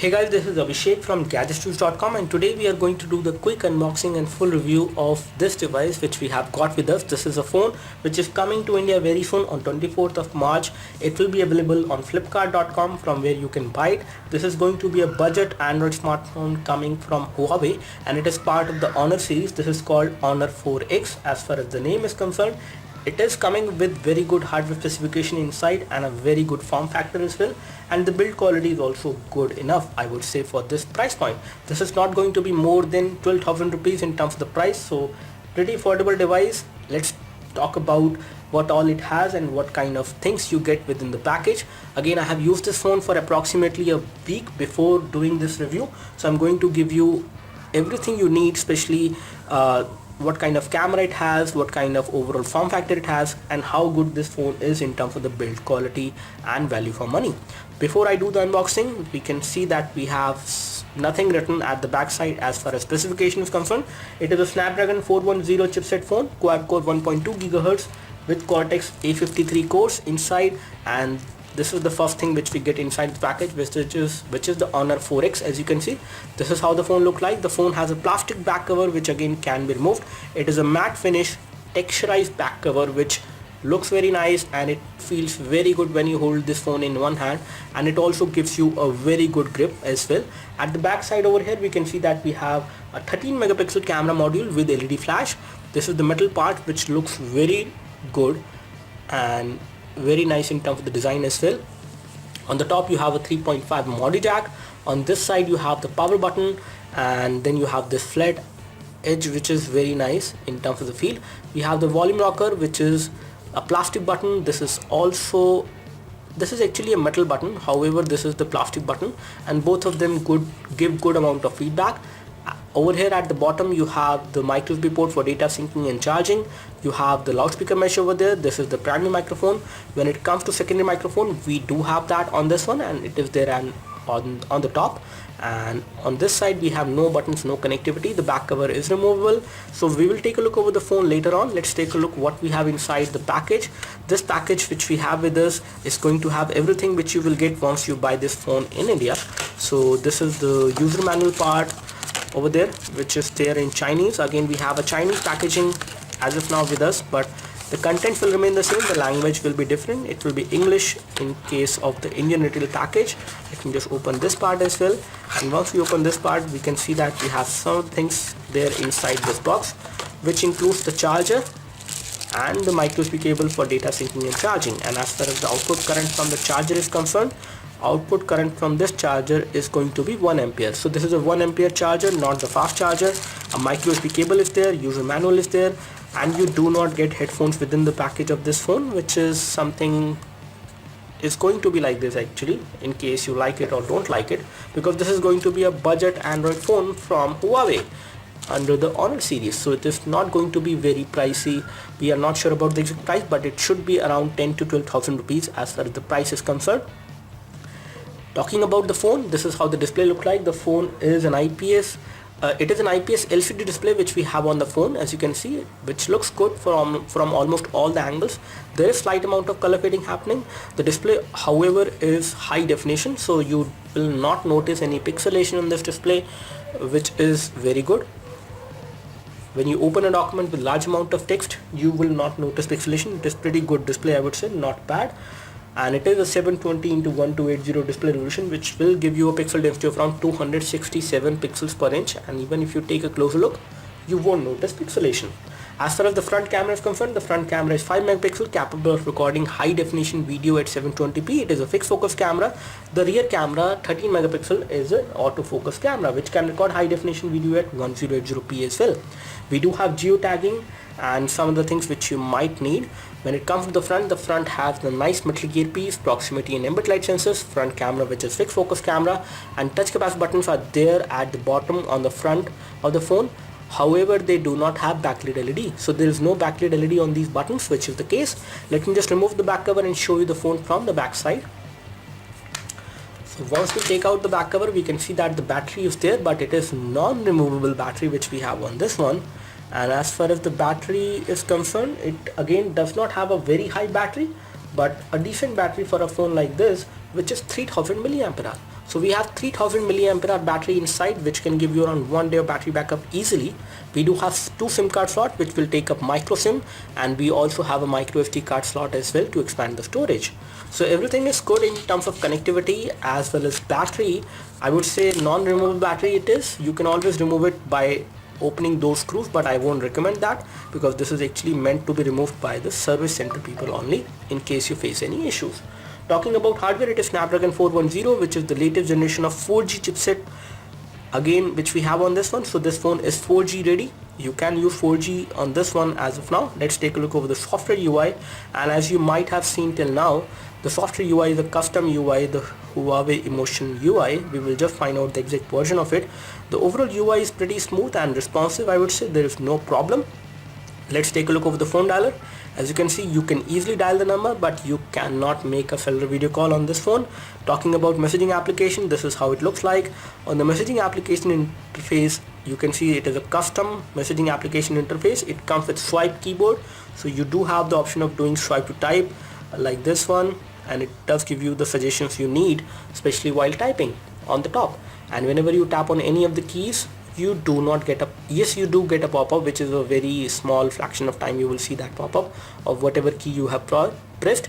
Hey guys, this is Abhishek from gadgetsjuice.com, and today we are going to do the quick unboxing and full review of this device which we have got with us. This is a phone which is coming to India very soon on 24th of March. It will be available on flipkart.com from where you can buy it. This is going to be a budget Android smartphone coming from Huawei, and it is part of the Honor series. This is called Honor 4X as far as the name is concerned. It is coming with very good hardware specification inside and a very good form factor as well, and the build quality is also good enough, I would say, for this price point. This is not going to be more than 12,000 rupees in terms of the price, so pretty affordable device. Let's talk about what all it has and what kind of things you get within the package. Again, I have used this phone for approximately a week before doing this review, so I'm going to give you everything you need, especially what kind of camera it has, what kind of overall form factor it has, and how good this phone is in terms of the build quality and value for money. Before I do the unboxing, we can see that we have nothing written at the back side as far as specification is concerned. It is a Snapdragon 410 chipset phone, quad core 1.2 GHz with Cortex A53 cores inside, and this is the first thing which we get inside the package, which is the Honor 4X. As you can see, this is how the phone looks like. The phone has a plastic back cover which again can be removed. It is a matte finish texturized back cover which looks very nice, and it feels very good when you hold this phone in one hand, and it also gives you a very good grip as well. At the back side over here, we can see that we have a 13 megapixel camera module with LED flash. This is the metal part which looks very good and very nice in terms of the design as well. On the top you have a 3.5 audio jack. On this side you have the power button, and then you have this flat edge which is very nice in terms of the feel. We have the volume rocker, which is a plastic button. This is actually a metal button, however this is the plastic button, and both of them give good amount of feedback. Over here at the bottom you have the micro USB port for data syncing and charging. You have the loudspeaker mesh over there. This is the primary microphone. When it comes to secondary microphone, we do have that on this one, and it is there and on the top. And on this side we have no buttons, no connectivity. The back cover is removable. So we will take a look over the phone later on. Let's take a look what we have inside the package. This package which we have with us is going to have everything which you will get once you buy this phone in India. So this is the user manual part over there, which is there in Chinese. Again, we have a Chinese packaging as of now with us, but the content will remain the same. The language will be different. It will be English in case of the Indian retail package. I can just open this part as well, and once we open this part, we can see that we have some things there inside this box, which includes the charger and the micro USB cable for data syncing and charging. And as far as the output current from the charger is concerned, output current from this charger is going to be 1 ampere. So this is a 1 ampere charger, not the fast charger. A micro USB cable is there, user manual is there, and you do not get headphones within the package of this phone, which is something is going to be like this actually, in case you like it or don't like it, because this is going to be a budget Android phone from Huawei under the Honor series. So it is not going to be very pricey. We are not sure about the exact price, but it should be around 10 to 12,000 rupees as far as the price is concerned. Talking about the phone, this is how the display looks like. The phone is an IPS. It is an IPS LCD display which we have on the phone, as you can see, which looks good from almost all the angles. There is slight amount of color fading happening. The display, however, is high definition, so you will not notice any pixelation on this display, which is very good. When you open a document with large amount of text, you will not notice pixelation. It is pretty good display, I would say, not bad. And it is a 720 into 1280 display resolution, which will give you a pixel density of around 267 pixels per inch, and even if you take a closer look, you won't notice pixelation. As far as the front camera is concerned, the front camera is 5 megapixel, capable of recording high definition video at 720p. It is a fixed focus camera. The rear camera, 13 megapixel, is an autofocus camera which can record high definition video at 1080p as well. We do have geotagging and some of the things which you might need. When it comes to the front has the nice metal gearpiece, proximity and ambient light sensors, front camera which is fixed focus camera, and touch capacitive buttons are there at the bottom on the front of the phone. However, they do not have backlit LED, so there is no backlit LED on these buttons, which is the case. Let me just remove the back cover and show you the phone from the back side. So once we take out the back cover, we can see that the battery is there, but it is non-removable battery which we have on this one. And as far as the battery is concerned, it again does not have a very high battery, but a decent battery for a phone like this, which is 3000 milliampere hour. So we have 3000 milliampere hour battery inside, which can give you around 1 day of battery backup easily. We do have 2 SIM card slots which will take up micro SIM, and we also have a micro SD card slot as well to expand the storage. So everything is good in terms of connectivity as well as battery. I would say non-removable battery it is. You can always remove it by opening those screws, but I won't recommend that because this is actually meant to be removed by the service center people only in case you face any issues. Talking about hardware, it is Snapdragon 410, which is the latest generation of 4G chipset again, which we have on this one. So this phone is 4G ready. You can use 4G on this one as of now. Let's take a look over the software UI, and as you might have seen till now, the software UI is a custom UI, the Huawei Emotion UI. We will just find out the exact version of it. The overall UI is pretty smooth and responsive. I would say there is no problem. Let's take a look over the phone dialer. As you can see, you can easily dial the number, but you cannot make a cellular video call on this phone. Talking about messaging application, this is how it looks like. On the messaging application interface, you can see it is a custom messaging application interface. It comes with swipe keyboard, so you do have the option of doing swipe to type like this one, and it does give you the suggestions you need, especially while typing on the top. And whenever you tap on any of the keys, you do not get a, yes, you do get a pop-up, which is a very small fraction of time you will see that pop-up of whatever key you have pressed.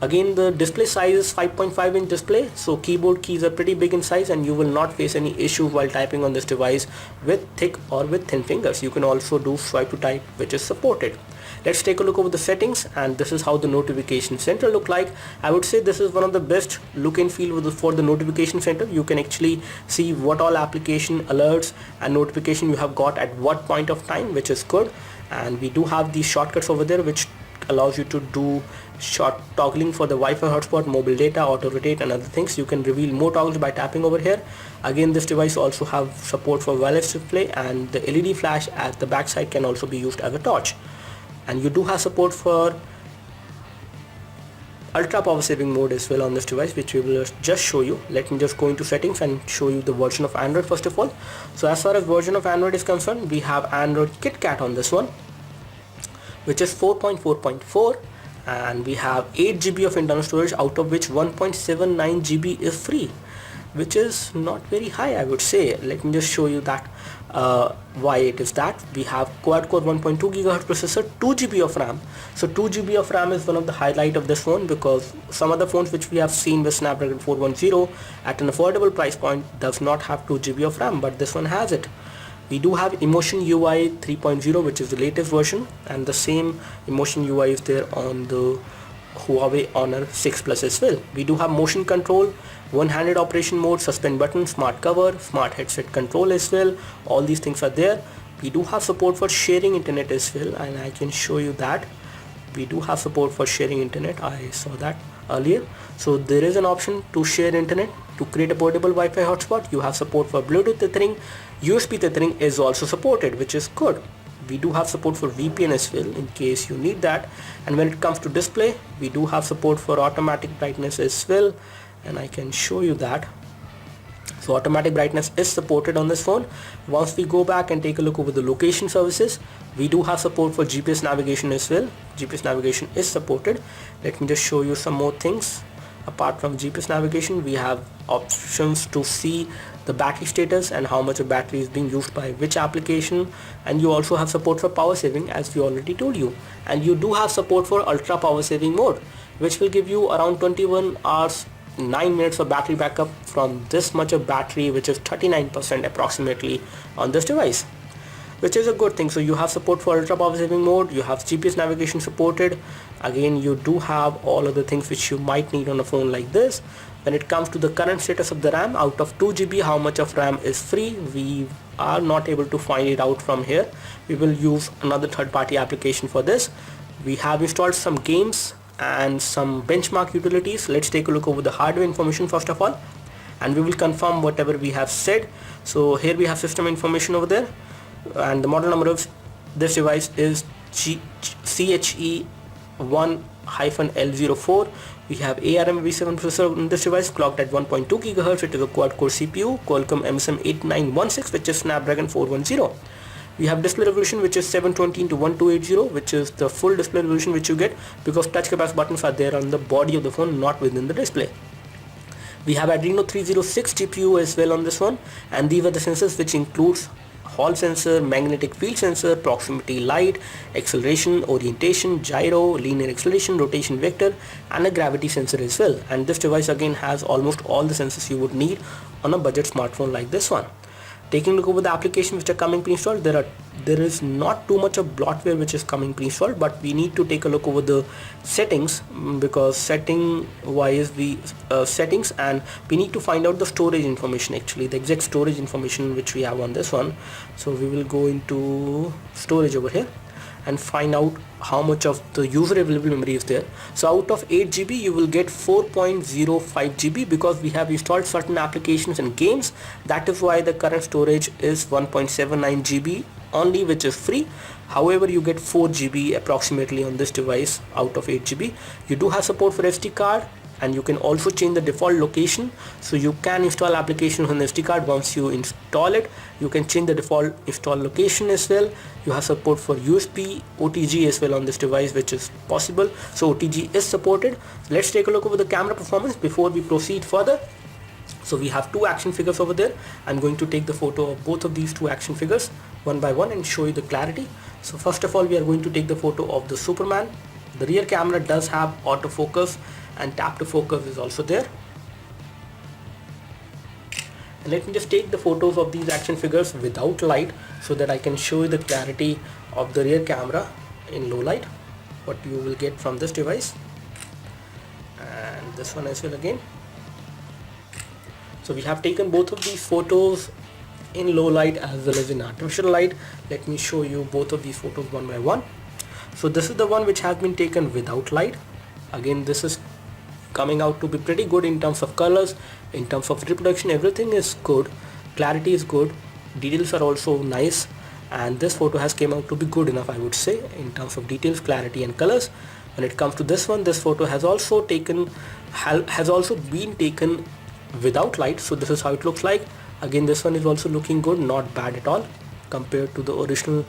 Again, the display size is 5.5 inch display, so keyboard keys are pretty big in size, and you will not face any issue while typing on this device with thick or with thin fingers. You can also do swipe to type, which is supported. Let's take a look over the settings, and this is how the notification center look like. I would say this is one of the best look and feel for the notification center. You can actually see what all application alerts and notification you have got at what point of time, which is good. And we do have these shortcuts over there which allows you to do short toggling for the Wi-Fi hotspot, mobile data, auto rotate and other things. You can reveal more toggles by tapping over here. Again, this device also have support for wireless display, and the LED flash at the back side can also be used as a torch. And you do have support for ultra power saving mode as well on this device, which we will just show you. Let me just go into settings and show you the version of Android first of all. So as far as version of Android is concerned, we have Android KitKat on this one, which is 4.4.4, and we have 8 GB of internal storage, out of which 1.79 GB is free, which is not very high, I would say. Let me just show you that why it is that. We have quad-core 1.2 GHz processor, 2 GB of RAM. So 2 GB of RAM is one of the highlight of this phone, because some other phones which we have seen with Snapdragon 410 at an affordable price point does not have 2 GB of RAM, but this one has it. We do have Emotion UI 3.0, which is the latest version, and the same Emotion UI is there on the Huawei Honor 6 Plus as well. We do have motion control, one-handed operation mode, suspend button, smart cover, smart headset control as well. All these things are there. We do have support for sharing internet as well, and I can show you that. We do have support for sharing internet. I saw that earlier. So there is an option to share internet to create a portable Wi-Fi hotspot. You have support for Bluetooth tethering. USB tethering is also supported, which is good. We do have support for VPN as well in case you need that. And when it comes to display, we do have support for automatic brightness as well, and I can show you that. So automatic brightness is supported on this phone. Once we go back and take a look over the location services, we do have support for GPS navigation as well. GPS navigation is supported. Let me just show you some more things. Apart from GPS navigation, we have options to see the battery status and how much of battery is being used by which application, and you also have support for power saving, as we already told you. And you do have support for ultra power saving mode, which will give you around 21 hours 9 minutes of battery backup from this much of battery, which is 39% approximately on this device, which is a good thing. So you have support for ultra power saving mode, you have GPS navigation supported. Again, you do have all of the things which you might need on a phone like this. When it comes to the current status of the RAM, out of 2 GB, how much of RAM is free, we are not able to find it out from here. We will use another third-party application for this. We have installed some games and some benchmark utilities. Let's take a look over the hardware information first of all, and we will confirm whatever we have said. So here we have system information over there, and the model number of this device is CHE1-L04. We have ARM-V7 processor on this device, clocked at 1.2 GHz. It is a quad-core CPU, Qualcomm MSM8916, which is Snapdragon 410. We have display resolution, which is 720x1280, which is the full display resolution which you get, because touch capacitive buttons are there on the body of the phone, not within the display. We have Adreno 306 GPU as well on this one, and these are the sensors, which includes Hall sensor, magnetic field sensor, proximity light, acceleration, orientation, gyro, linear acceleration, rotation vector, and a gravity sensor as well. And this device again has almost all the sensors you would need on a budget smartphone like this one. Taking a look over the applications which are coming pre-installed, there is not too much of bloatware which is coming pre-installed, but we need to take a look over the settings, because setting wise settings, and we need to find out the storage information, actually the exact storage information which we have on this one. So we will go into storage over here and find out how much of the user available memory is there. So out of 8 GB you will get 4.05 GB, because we have installed certain applications and games. That is why the current storage is 1.79 GB only, which is free. However, you get 4 GB approximately on this device out of 8 GB. You do have support for SD card, and you can also change the default location, so you can install applications on the SD card. Once you install it, you can change the default install location as well. You have support for USB OTG as well on this device, which is possible, so OTG is supported. Let's take a look over the camera performance before we proceed further. So we have two action figures over there. I'm going to take the photo of both of these two action figures one by one and show you the clarity. So first of all, we are going to take the photo of the Superman. The rear camera does have autofocus, and tap to focus is also there. And let me just take the photos of these action figures without light, so that I can show you the clarity of the rear camera in low light, what you will get from this device, and this one as well again. So we have taken both of these photos in low light as well as in artificial light. Let me show you both of these photos one by one. So this is the one which has been taken without light. Again, this is coming out to be pretty good in terms of colors, in terms of reproduction. Everything is good, clarity is good, details are also nice, and this photo has came out to be good enough, I would say, in terms of details, clarity and colors. When it comes to this one, this photo has also been taken without light, so this is how it looks like. Again, this one is also looking good, not bad at all compared to the original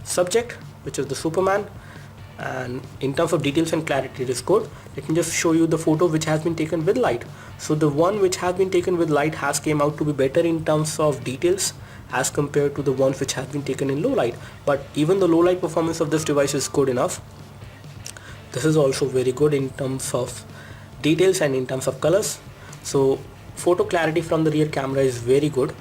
subject, which is the Superman. And in terms of details and clarity, it is good. Let me just show you the photo which has been taken with light. So the one which has been taken with light has came out to be better in terms of details as compared to the ones which have been taken in low light. But even the low light performance of this device is good enough. This is also very good in terms of details and in terms of colors. So photo clarity from the rear camera is very good,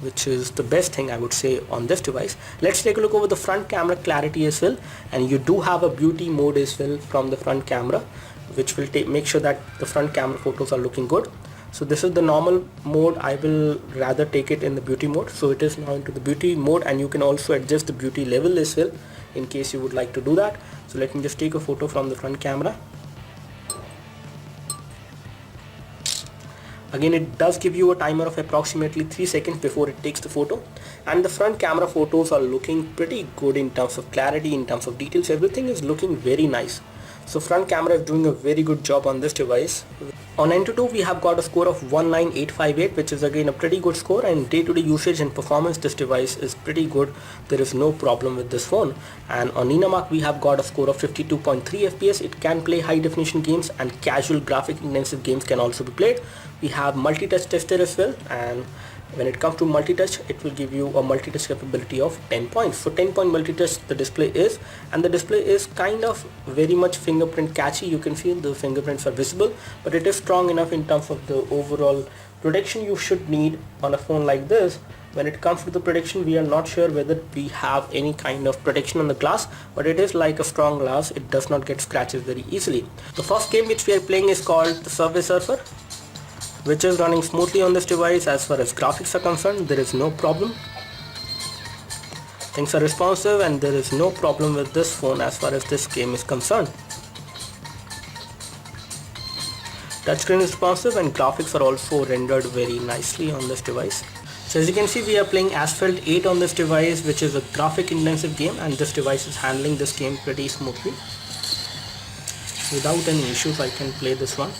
which is the best thing I would say on this device. Let's take a look over the front camera clarity as well, and you do have a beauty mode as well from the front camera, which will make sure that the front camera photos are looking good. So this is the normal mode. I will rather take it in the beauty mode, so it is now into the beauty mode, and you can also adjust the beauty level as well in case you would like to do that. So let me just take a photo from the front camera. Again, it does give you a timer of approximately 3 seconds before it takes the photo, and the front camera photos are looking pretty good in terms of clarity, in terms of details. Everything is looking very nice. So front camera is doing a very good job on this device. On Antutu, we have got a score of 19858, which is again a pretty good score, and day-to-day usage and performance, this device is pretty good. There is no problem with this phone. And on Ninamark, we have got a score of 52.3 FPS. It can play high definition games, and casual graphic intensive games can also be played. We have multi-touch tester as well, and when it comes to multi-touch, it will give you a multi-touch capability of 10 points. So 10-point multi-touch the display is, and the display is kind of very much fingerprint catchy. You can see the fingerprints are visible, but it is strong enough in terms of the overall protection you should need on a phone like this. When it comes to the protection, we are not sure whether we have any kind of protection on the glass, but it is like a strong glass. It does not get scratches very easily. The first game which we are playing is called the Subway Surfer, which is running smoothly on this device. As far as graphics are concerned, there is no problem. Things are responsive, and there is no problem with this phone as far as this game is concerned. Touchscreen is responsive, and graphics are also rendered very nicely on this device. So as you can see, we are playing Asphalt 8 on this device, which is a graphic intensive game, and this device is handling this game pretty smoothly. Without any issues, I can play this one.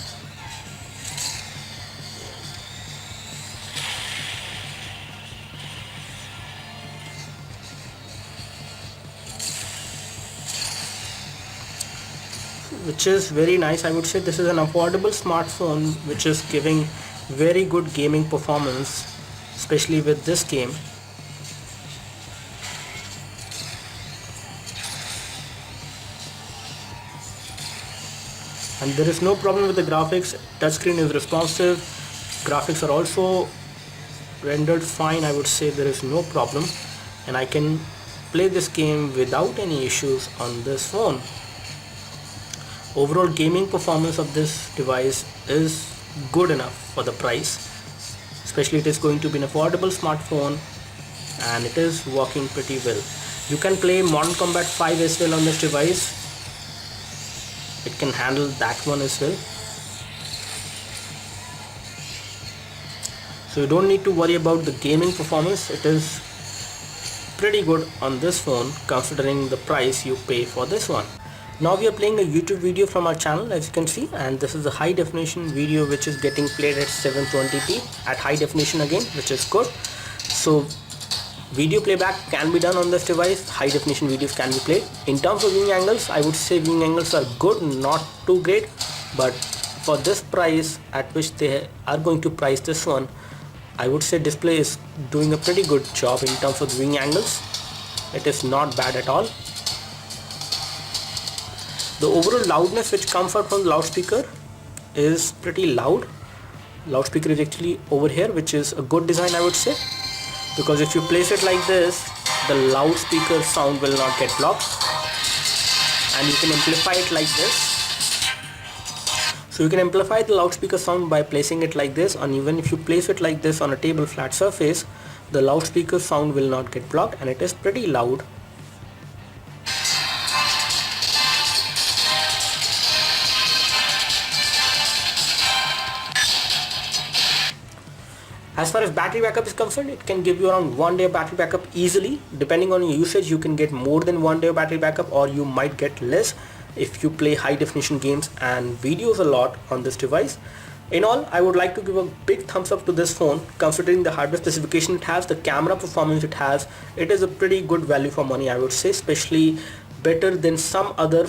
Which is very nice. I would say this is an affordable smartphone which is giving very good gaming performance, especially with this game. And there is no problem with the graphics. Touchscreen is responsive, graphics are also rendered fine. I would say there is no problem, and I can play this game without any issues on this phone. Overall gaming performance of this device is good enough for the price, especially it is going to be an affordable smartphone and it is working pretty well. You can play Modern Combat 5 as well on this device. It can handle that one as well. So you don't need to worry about the gaming performance. It is pretty good on this phone considering the price you pay for this one. Now we are playing a YouTube video from our channel, as you can see, and this is a high definition video which is getting played at 720p at high definition again, which is good. So video playback can be done on this device. High definition videos can be played. In terms of viewing angles, I would say viewing angles are good, not too great, but for this price at which they are going to price this one, I would say display is doing a pretty good job in terms of viewing angles. It is not bad at all. The overall loudness which comes out from the loudspeaker is pretty loud. Loudspeaker is actually over here, which is a good design, I would say, because if you place it like this, the loudspeaker sound will not get blocked, and you can amplify it like this. So you can amplify the loudspeaker sound by placing it like this, and even if you place it like this on a table flat surface, the loudspeaker sound will not get blocked, and it is pretty loud. As far as battery backup is concerned, it can give you around 1 day of battery backup easily. Depending on your usage, you can get more than 1 day of battery backup, or you might get less if you play high definition games and videos a lot on this device. In all, I would like to give a big thumbs up to this phone considering the hardware specification it has, the camera performance it has. It is a pretty good value for money, I would say, especially better than some other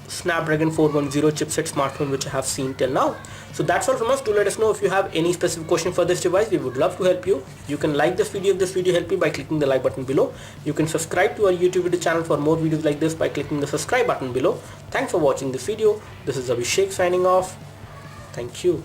Snapdragon 410 chipset smartphone which I have seen till now. So that's all from us. Do let us know if you have any specific question for this device. We would love to help you. You can like this video if this video helped you by clicking the like button below. You can subscribe to our YouTube video channel for more videos like this by clicking the subscribe button below. Thanks for watching this video. This is Abhishek signing off. Thank you.